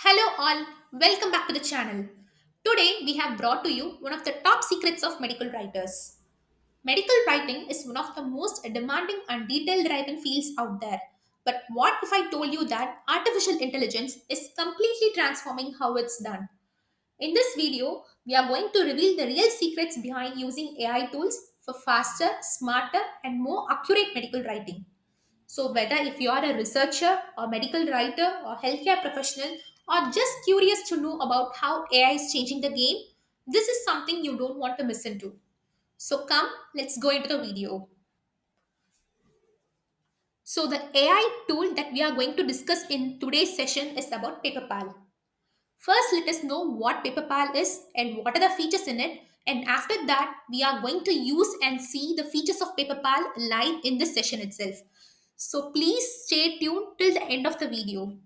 Hello, all. Welcome back to the channel. Today, we have brought to you one of the top secrets of medical writers. Medical writing is one of the most demanding and detail driven fields out there. But what if I told you that artificial intelligence is completely transforming how it's done? In this video, we are going to reveal the real secrets behind using AI tools for faster, smarter, and more accurate medical writing. So, whether if you are a researcher or medical writer or healthcare professional or just curious to know about how AI is changing the game, this is something you don't want to miss into. So, come, let's go into the video. So, the AI tool that we are going to discuss in today's session is about PaperPal. First, let us know what PaperPal is and what are the features in it. And after that, we are going to use and see the features of PaperPal live in this session itself. So please stay tuned till the end of the video.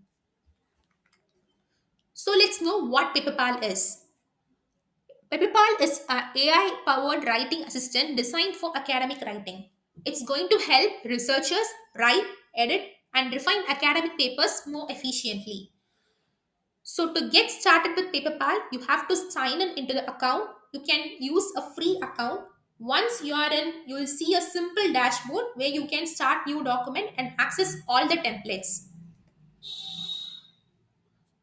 So let's know what PaperPal is. PaperPal is an AI powered writing assistant designed for academic writing. It's going to help researchers write, edit, and refine academic papers more efficiently. So to get started with PaperPal, you have to sign in into the account. You can use a free account. Once you are in, you will see a simple dashboard where you can start new document and access all the templates.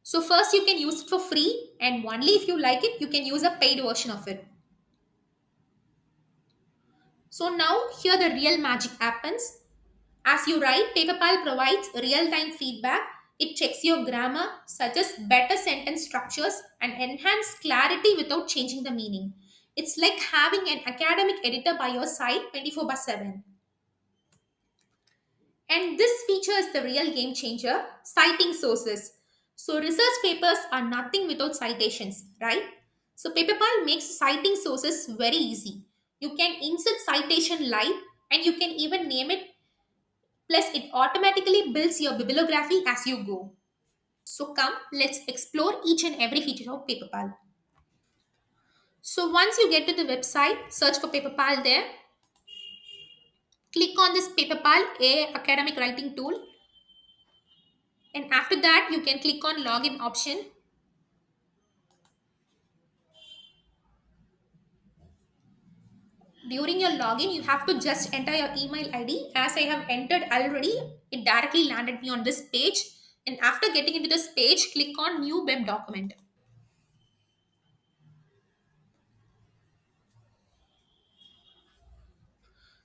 So first you can use it for free and only if you like it, you can use a paid version of it. So now here the real magic happens. As you write, PaperPal provides real-time feedback. It checks your grammar, suggests better sentence structures, and enhance clarity without changing the meaning. It's like having an academic editor by your side 24 by 7. And this feature is the real game changer, citing sources. So research papers are nothing without citations, right? So PaperPal makes citing sources very easy. You can insert citation live and you can even name it. Plus, it automatically builds your bibliography as you go. So come, let's explore each and every feature of PaperPal. So once you get to the website, search for PaperPal there. Click on this PaperPal A academic writing tool. And after that, you can click on login option. During your login, you have to just enter your email ID. As I have entered already, it directly landed me on this page. And after getting into this page, click on new web document.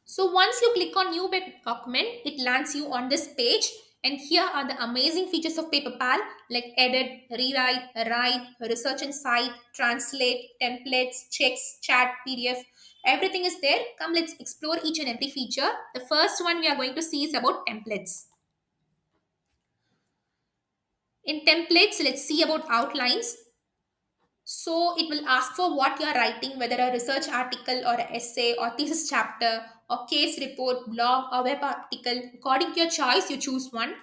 So once you click on new web document, it lands you on this page. And here are the amazing features of PaperPal like edit, rewrite, write, research and cite, translate, templates, checks, chat, PDF. Everything is there. Come, let's explore each and every feature. The first one we are going to see is about templates. In templates, let's see about outlines. So it will ask for what you are writing, whether a research article or an essay or thesis chapter or case report, blog or web article. According to your choice, you choose one.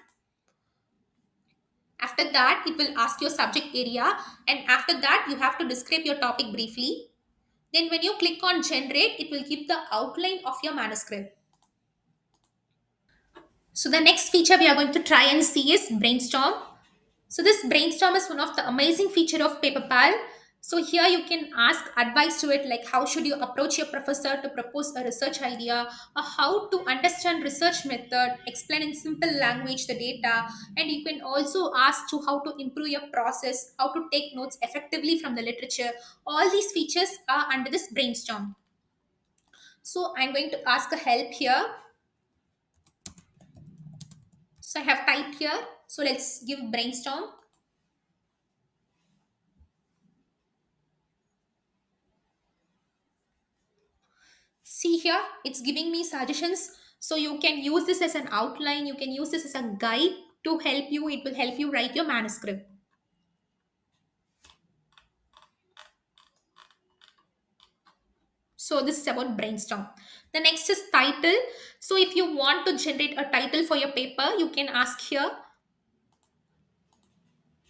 After that, it will ask your subject area, and after that, you have to describe your topic briefly. Then when you click on generate, it will give the outline of your manuscript. So the next feature we are going to try and see is brainstorm. So this brainstorm is one of the amazing feature of PaperPal. So here you can ask advice to it like how should you approach your professor to propose a research idea or how to understand research method, explain in simple language the data, and you can also ask to how to improve your process, how to take notes effectively from the literature. All these features are under this brainstorm. So I'm going to ask a help here. So I have typed here. So let's give brainstorm. See here, it's giving me suggestions. So you can use this as an outline, you can use this as a guide to help you. It will help you write your manuscript. So this is about brainstorm. The next is title. So if you want to generate a title for your paper, you can ask here.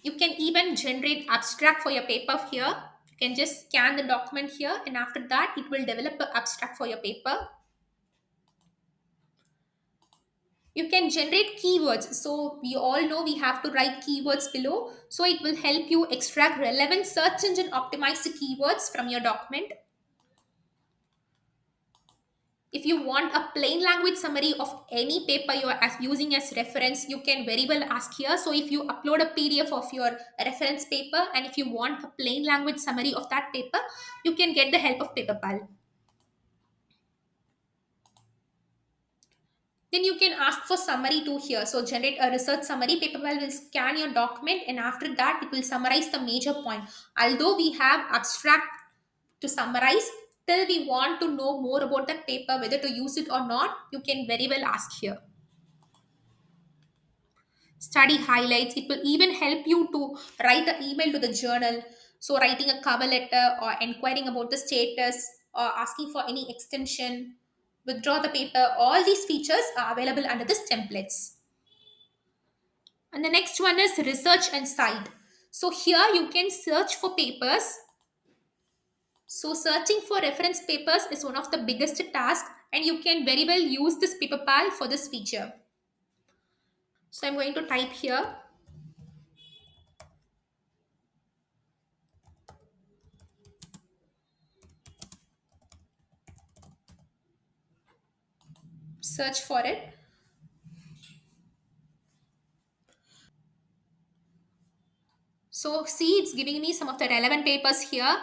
You can even generate abstract for your paper here. You can just scan the document here and after that it will develop an abstract for your paper. You can generate keywords. So we all know we have to write keywords below. So it will help you extract relevant search engine optimized keywords from your document. If you want a plain language summary of any paper you are using as reference, you can very well ask here. So if you upload a PDF of your reference paper and if you want a plain language summary of that paper, you can get the help of PaperPal. Then you can ask for summary too here. So generate a research summary. PaperPal will scan your document and after that it will summarize the major point. Although we have abstract to summarize, till we want to know more about that paper, whether to use it or not, you can very well ask here. Study highlights. It will even help you to write an email to the journal. So writing a cover letter or inquiring about the status or asking for any extension, withdraw the paper. All these features are available under this templates. And the next one is research and cite. So here you can search for papers. So searching for reference papers is one of the biggest tasks and you can very well use this PaperPal for this feature. So I'm going to type here search for it. So see, it's giving me some of the relevant papers here.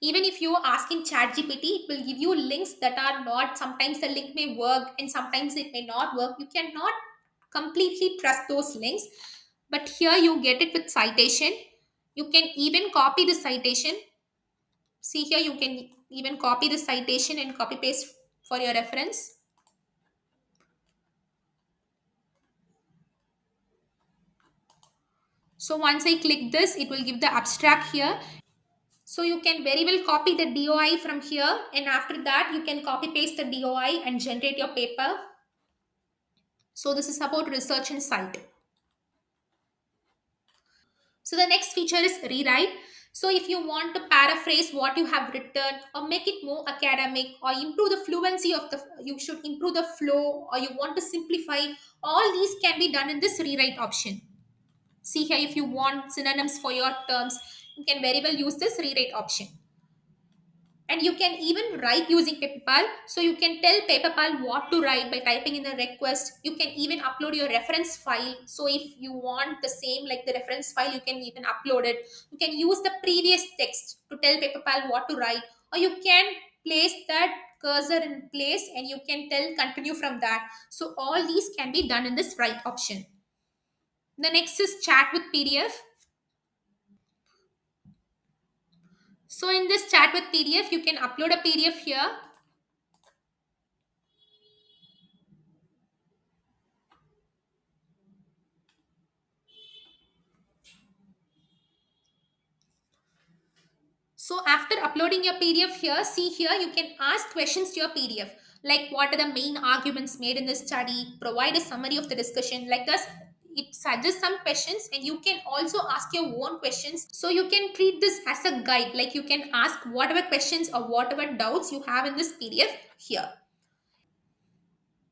Even if you are asking ChatGPT, it will give you links that are not, sometimes the link may work and sometimes it may not work. You cannot completely trust those links. But here you get it with citation. You can even copy the citation. See here, you can even copy the citation and copy paste for your reference. So once I click this, it will give the abstract here. So you can very well copy the DOI from here and after that you can copy paste the DOI and generate your paper. So this is about research and cite. So the next feature is rewrite. So if you want to paraphrase what you have written or make it more academic or improve the fluency of the, you should improve the flow or you want to simplify, all these can be done in this rewrite option. See here, if you want synonyms for your terms, you can very well use this rewrite option. And you can even write using PaperPal. So you can tell PaperPal what to write by typing in the request. You can even upload your reference file. So if you want the same like the reference file, you can even upload it. You can use the previous text to tell PaperPal what to write, or you can place that cursor in place and you can tell continue from that. So all these can be done in this write option. The next is chat with PDF. So in this chat with PDF, you can upload a PDF here. So after uploading your PDF here, see here, you can ask questions to your PDF. Like what are the main arguments made in this study? Provide a summary of the discussion. Like this, it suggests some questions and you can also ask your own questions. So you can treat this as a guide. Like you can ask whatever questions or whatever doubts you have in this PDF here.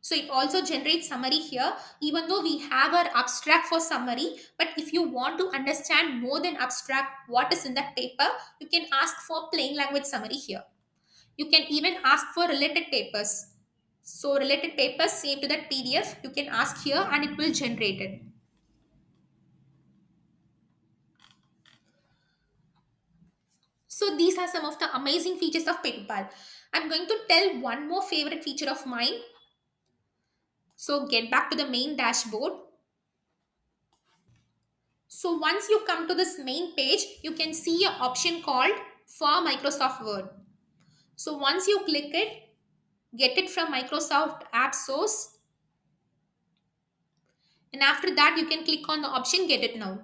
So it also generates summary here, even though we have our abstract for summary. But if you want to understand more than abstract what is in that paper, you can ask for plain language summary here. You can even ask for related papers. So related papers same to that PDF, you can ask here and it will generate it. So these are some of the amazing features of PaperPal. I'm going to tell one more favorite feature of mine. So get back to the main dashboard. So once you come to this main page, you can see an option called for Microsoft Word. So once you click it, get it from Microsoft App Source. And after that, you can click on the option Get It Now.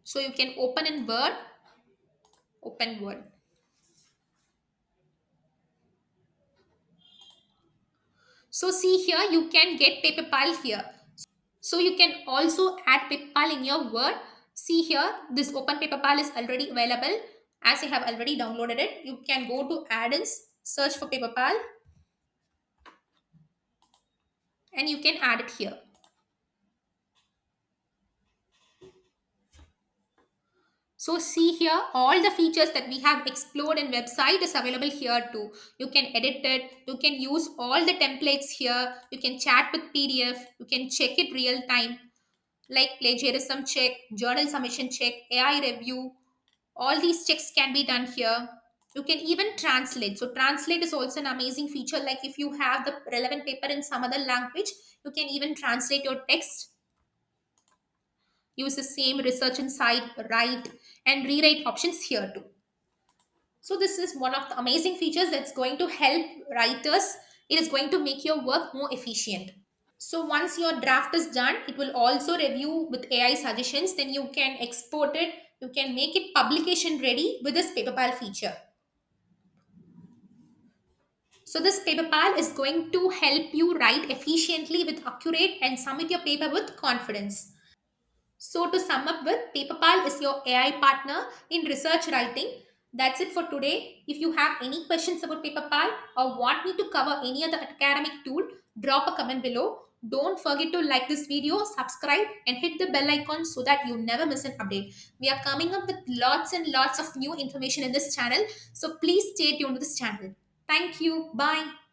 So you can open in Word, open Word. So see here, you can get PaperPal here. So you can also add PaperPal in your Word. See here, this Open PaperPal is already available. As I have already downloaded it, you can go to add-ins, search for PaperPal, and you can add it here. So see here, all the features that we have explored in website is available here too. You can edit it, you can use all the templates here, you can chat with PDF, you can check it real time, like plagiarism check, journal submission check, AI review. All these checks can be done here. You can even translate. So translate is also an amazing feature. Like if you have the relevant paper in some other language, you can even translate your text. Use the same research inside, write and rewrite options here too. So this is one of the amazing features that's going to help writers. It is going to make your work more efficient. So once your draft is done, it will also review with AI suggestions. Then you can export it. You can make it publication ready with this PaperPal feature. So this PaperPal is going to help you write efficiently with accurate and submit your paper with confidence. So to sum up with, PaperPal is your AI partner in research writing. That's it for today. If you have any questions about PaperPal or want me to cover any other academic tool, drop a comment below. Don't forget to like this video, subscribe and hit the bell icon so that you never miss an update. We are coming up with lots and lots of new information in this channel. So please stay tuned to this channel. Thank you. Bye.